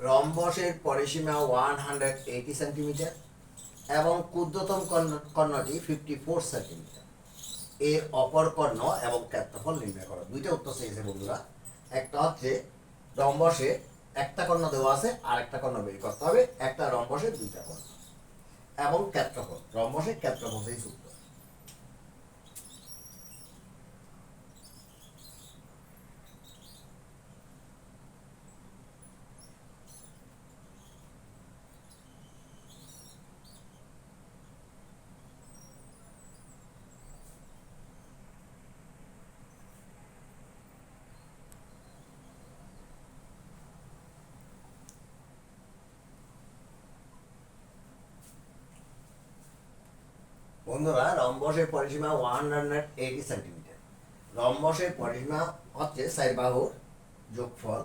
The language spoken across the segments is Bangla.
রম্বসের পরিসীমা 180 সেন্টিমিটার এবং ক্ষুদ্রতম কর্ণটি 54 সেন্টিমিটার। এর অপর কর্ণ এবং ক্ষেত্রফল নির্ণয় করো। দুইটা উত্তর চেয়েছে বন্ধুরা। একটা হচ্ছে রম্বসে একটা কর্ণ দেওয়া আছে, আর একটা কর্ণ বের করতে হবে। একটা রম্বসের দুইটা কর্ণ এবং ক্ষেত্রফল, রম্বসের ক্ষেত্রফল সেই সূত্র। বন্ধুরা, রম্বসের পরিসীমা 180 সেন্টিমিটার। রম্বসের পরিসীমা হচ্ছে চার বাহুর যোগফল।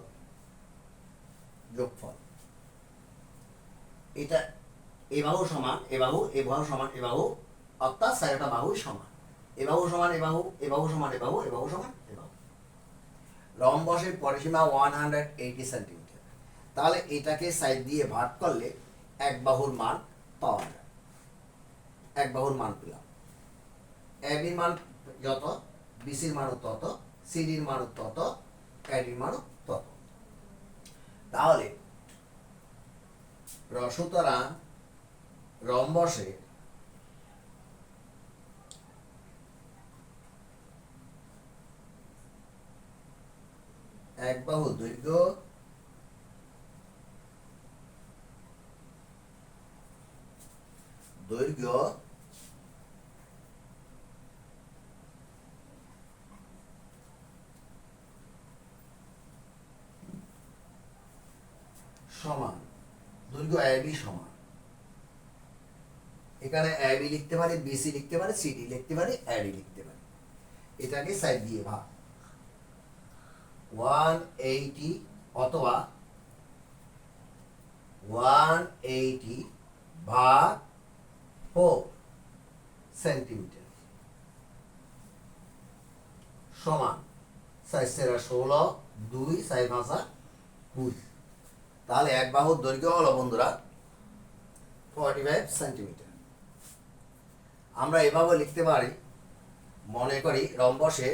এটা এ বাহু সমান এ বাহু, এ বাহু সমান এ বাহু, অর্থাৎ চারটা বাহুই সমান। এ বাহু সমান এ বাহু, এ বাহু সমান এ বাহু, এ বাহু সমান এ বাহু। রম্বসের পরিসীমা 180 সেন্টিমিটার। তাহলে এটাকে সাইড দিয়ে ভাগ করলে এক বাহুর মান পাওয়া যায়। এক বাহুর মান পেলাম। এবির মান যত, বিসির মানও তত, সিডির মানও তত, এডির মানও তত। তাহলে সুতরাং রম্বসে এক বাহু দৈর্ঘ্য সমান, দৈর্ঘ্য এবি সমান। এখানে এবি লিখতে পারি, বিসি লিখতে পারি, সিডি লিখতে পারি, এডি লিখতে পারি। এটাকে সাইড দিয়ে ভাগ 180 অথবা 180 ভাগ 4 সেন্টিমিটার সমান 4 16, 2 4 5 20। তাহলে এক বাহুর দৈর্ঘ্য হলো বন্ধুরা 45 সেন্টিমিটার। আমরা এভাবে লিখতে পারি, মনে করি রম্বসে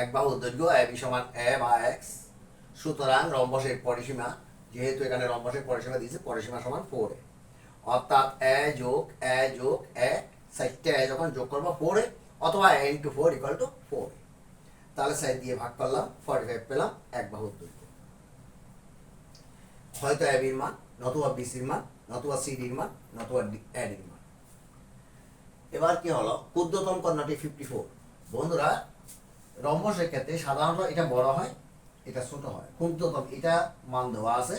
এক বাহুর দৈর্ঘ্য এবি সমান এ বা এক্স। সুতরাং রম্বসের পরিসীমা, যেহেতু এখানে রম্বসের পরিসীমা দিয়েছে, পরিসীমা সমান 4a, অর্থাৎ এ যোগ এ যোগ এ, 4টা এ যখন যোগ করবো 4a, অথবা এ ইন্টু 4 ইকুয়াল টু 4। তাহলে সাইড দিয়ে ভাগ করলাম, 45 পেলাম এক বাহুর দৈর্ঘ্য। হয়তো এবির মান, নতুবা বিসির মান, নতুবা সিডির মান, নতুবা এডির মান। এবার কি হলো, ক্ষুদ্রতম কর্ণটি 54। বন্ধুরা, রম্বসের ক্ষেত্রে সাধারণত এটা বড় হয়, এটা ছোট হয়। ক্ষুদ্রতম এটা মান দেওয়া আছে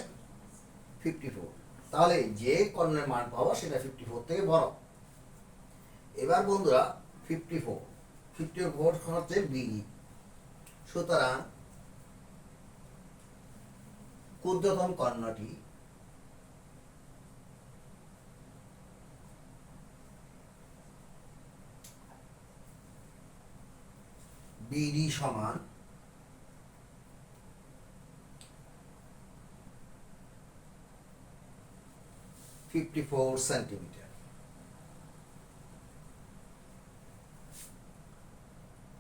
54। তাহলে যে কর্ণের মান পাবো সেটা 54 থেকে বড়। এবার বন্ধুরা 54 হচ্ছে বিডি। সুতরাং ক্ষুদ্রতম কর্ণটি বিডি সমান 54 সেন্টিমিটার।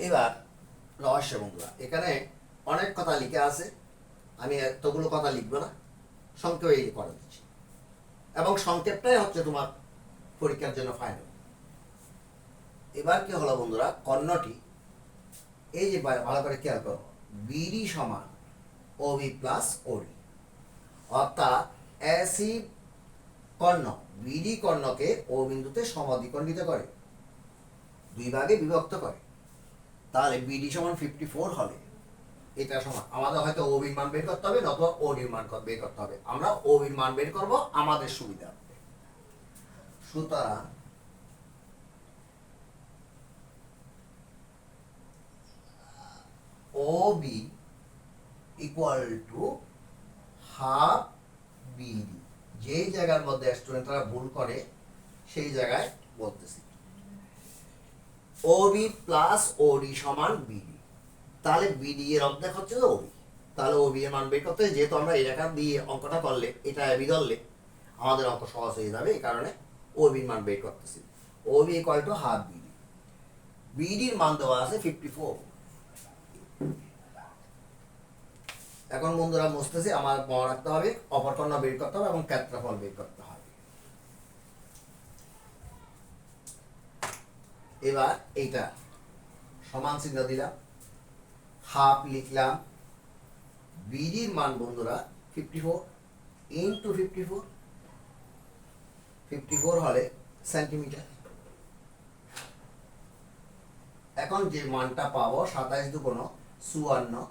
এবার রহস্য বন্ধুরা, এখানে অনেক কথা লিখে আছে, আমি এতগুলো কথা লিখবো না, সংক্ষেপে করে দিচ্ছি। এবং সংক্ষেপটাই হচ্ছে তোমার পরীক্ষার জন্য ফাইনাল। এবার কি হলো বন্ধুরা, কর্ণটি এই যে ভালো করে খেয়াল করো, বিডি সমান ওবি প্লাস ওডি, অর্থাৎ এসি কর্ণ বিডি কর্ণকে ও বিন্দুতে সমদ্বিখণ্ডিত করে, দুই ভাগে বিভক্ত করে। তাহলে বিডি সমান 54 হলে এটা সমান, আমাদের হয়তো ওবির মান বের করতে হবে, নতুবা ওডির মান বের করতে হবে। আমরা ওবির মান বের করব আমাদের সুবিধা। সুতরাং OB equal to half BD. যেই জায়গার মধ্যে স্টুডেন্টরা ভুল করে সেই জায়গায় বলতেছি, ওবি প্লাস ওডি সমান বিডি। তাহলে বিডি এর অর্ধেক হচ্ছে ওবি, তাহলে ও বি এর মান বের করতে, যেহেতু আমরা এই রেখা দিয়ে অঙ্কটা করলে, এটা এবি ধরলে আমাদের অঙ্ক সহজ হয়ে যাবে, এই কারণে ও বির মান বের করতেছি। O B equal to half BD. বিডির মান দেওয়া আছে 54। এখন বন্ধুরা বুঝতেছি আমার মনে রাখতে হবে অপরকর্ণ বের করতে হবে এবং ক্ষেত্রফল বের করতে হবে। এবার এইটা সমান চিহ্ন দিলাম, হাফ লিখলাম। বিডির মান বন্ধুরা 54 ইন্টু 54, 54 হলে সেন্টিমিটার। এখন যে মানটা পাবো 27 দুগুণ 54,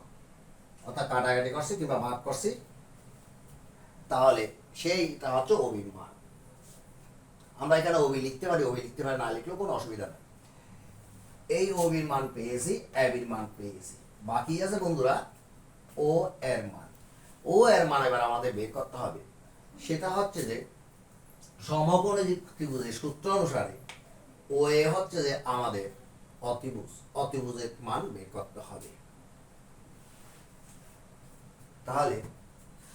অর্থাৎ কাটাকাটি করছি কিংবা ভাগ করছি, তাহলে সেইটা হচ্ছে ওবির মান। আমরা এখানে ওবি লিখতে পারি, ওবি লিখতে পারি, না লিখলেও কোনো অসুবিধা নেই। এই ওবির মান পেয়েছি, এবির মান পেয়েছি, বাকি আছে বন্ধুরা ও এর মান। ও এর মান এবার আমাদের বের করতে হবে। সেটা হচ্ছে যে সমকোণী ত্রিভুজের সূত্র অনুসারে ও এ হচ্ছে যে আমাদের অতিভুজ, অতিভুজের মান বের করতে হবে। তাহলে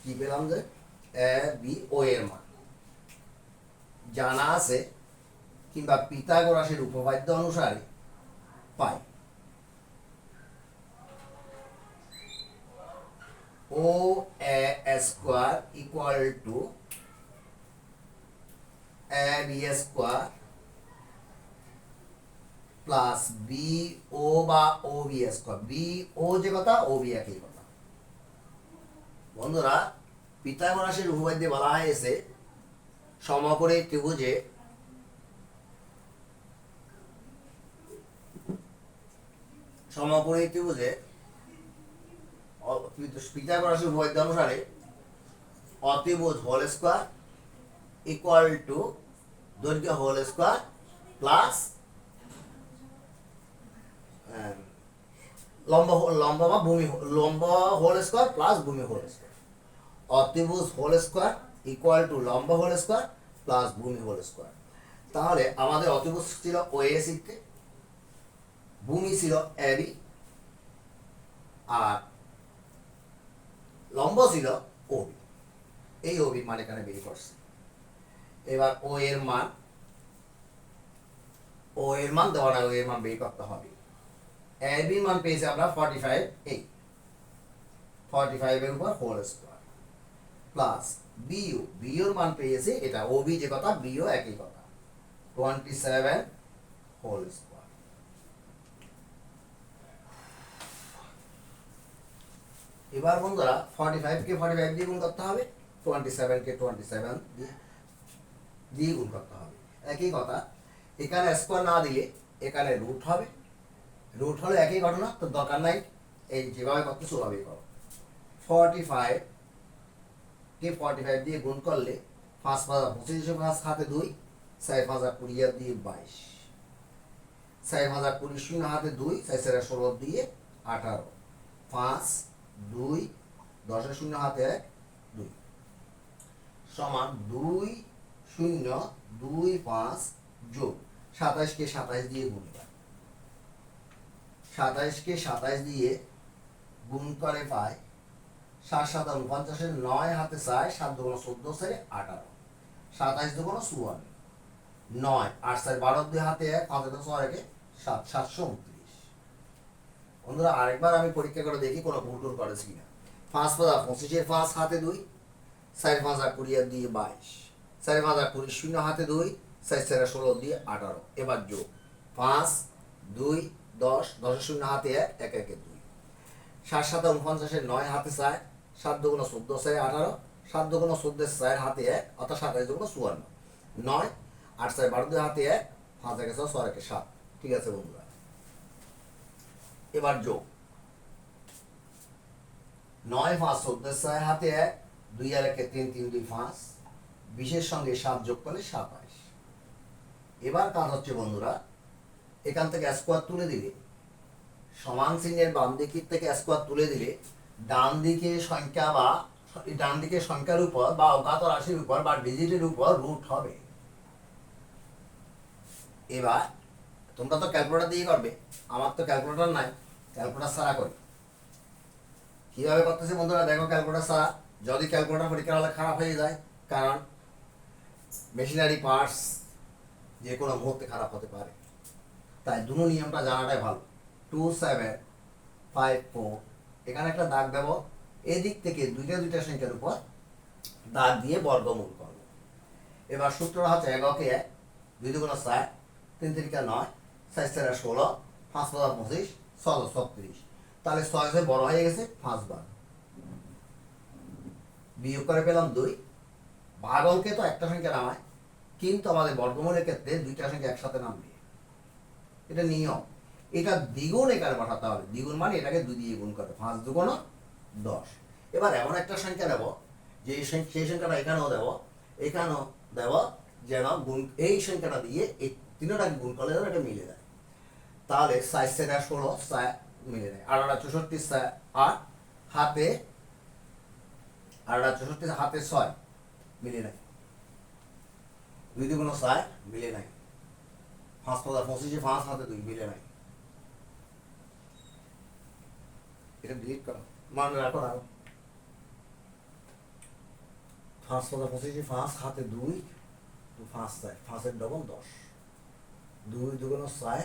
কি পেলাম যে এ বি ও এর মান জানা আছে, কিংবা পিথাগোরাসের উপপাদ্য অনুসারে পাই। O A square equal to A B square plus B O বা O B square. B O যে কথা, ও বি একই কথা। বন্ধুরা পিথাগোরাসের উপপাদ্যে বলা হয়েছে সমকোণী ত্রিভুজে পিথাগোরাসের উপপাদ্য অনুসারে অতিভুজ হোল স্কোয়ার ইকুয়াল টু দৈর্ঘ্য হোল স্কোয়ার প্লাস লম্ব বা ভূমি, লম্ব হোল স্কোয়ার প্লাস ভূমি হোল স্কোয়ার। অতিভুজ হোল স্কোয়ার ইকুয়াল টু লম্ব হোল স্কোয়ার প্লাস ভূমি হোল স্কোয়ার। তাহলে আমাদের অতিভুজ ছিল ও এ শিখতে, ভূমি ছিল এ বি, আর লম্ব ছিল ও বি। এই ও বির মান এখানে বের করছে। এবার ও এর মান দেওয়া না, ও এর মান বের করতে হবে। এ বির মান পেয়েছি আমরা 45, এই 45 এর উপর হোল স্কোয়ার প্লাস বিইউ এর মান পেয়েছি, এটা ও বি যে কথা, বিইউ একই কথা, 27 হোল স্কোয়ার। এবার বন্ধুরা 45 কে 45 দিয়ে গুণ করতে হবে, 27 কে 27 দিয়ে গুণ করতে হবে, একই কথা। এখানে স্কোয়ার না দিলে এখানে রুট হবে, রুট হলে একই ঘটনা, তো দরকার নাই, এই যেভাবে করতেছো ওভাবেই করো। 45 কে 45 দিয়ে গুণ করলে 5 5 25, 5 হাতে 2, 4 5 20 দিয়ে 22, 4 5 20 শূন্য হাতে 2, 4 4 16 দিয়ে 18, 5 2 10 শূন্য হাতে 1 2 সমান 2 0 2 5 যোগ 27 কে 27 দিয়ে গুণ করে, 27 কে 27 দিয়ে গুণ করে পায় 7 7 49, 9 হাতে 4, 7 2 14, 18, 27 2 54, 9 8 4 12 2 হাতে 1, 5 6 1 7, 729। বন্ধুরা আরেকবার আমি পরীক্ষা করে দেখি কোনো ভুল টুল করেছি কিনা। 5 5 25, 5 হাতে 2, 4 5 20 দিয়ে 22, 4 5 20 শূন্য হাতে 2, 4 4 16 দিয়ে 18। এবার যোগ 5 2 10, 10 শূন্য হাতে 1, 1 1 2, 7 7 49, 9 হাতে 4, 7 2 14, 18, 7 2 14, 4 হাতে 1, অর্থাৎ 27 2 54, 9 8 4 12 2 হাতে 1, 5 1 6 6 1 7। ঠিক আছে বন্ধুরা, এবার যোগ 9 5 14, 4 হাতে 1, 2 আর 1 3 3 2 5, 20 সঙ্গে 7 যোগ করলে 27। এবার কাজ হচ্ছে বন্ধুরা, এখান থেকে স্কোয়ার তুলে দিলে, সমান চিহ্নের বাম দিক থেকে স্কোয়ার তুলে দিলে ডান দিকে সংখ্যা বা ডান দিকে সংখ্যার উপর বা অজ্ঞাত রাশির উপর বা ডিজিটের উপর রুট হবে। এবার তোমরা তো ক্যালকুলেটর দিয়ে করবে, আমার তো ক্যালকুলেটর নাই, ক্যালকুলেটর ছাড়া করি। কিভাবে করতেছে বন্ধুরা দেখো ক্যালকুলেটার ছাড়া। যদি ক্যালকুলেটার পরীক্ষার হলে খারাপ হয়ে যায়, কারণ মেশিনারি পার্টস যে কোনো মুহূর্তে খারাপ হতে পারে, তাই দুটো নিয়মটা জানাটাই ভালো। 2754, এখানে একটা দাগ দেব, এদিক থেকে দুইটা দুইটা সংখ্যার উপর দাগ দিয়ে বর্গমূল করব। এবার সূত্রটা হচ্ছে এককে 1, 2 দুগুণ 4, 3 তিরিকা 9, 4 4 16, 5 5 25, 6 36। তাহলে 6 বড় হয়ে গেছে 5 বার, বিয়োগ করে পেলাম 2। ভাগ অঙ্কে তো একটা সংখ্যা নামায়, কিন্তু আমাদের বর্গমূলের ক্ষেত্রে দুইটা সংখ্যা একসাথে নামবে, এটা নিয়ম। এটা দ্বিগুণ এখানে পাঠাতে হবে, দ্বিগুণ মানে এটাকে 2 দিয়ে গুণ করে, 5 দুগুণ 10। এবার এমন একটা সংখ্যা দেব যে সেই সংখ্যাটা এখানেও দেব, এখানেও দেব, যেন গুণ এই সংখ্যাটা দিয়ে এই তিনটাকে গুণ করলে যেন এটা মিলে যায়। তাহলে 4 4 16, 4 মিলে যায়, 8 8 64, 8 হাতে 8 8 64 হাতে 6 মিলে নাই, 2 দুগুণ 4 মিলে নাই, 5 5 25, 5 হাতে 2 মিলে নাই। এটা ডিলিট করো, মনে রাখো না। 5 5 25, 5 হাতে 2, 5 4, 5 এর ডবল 10, 2 দুগুণ 4।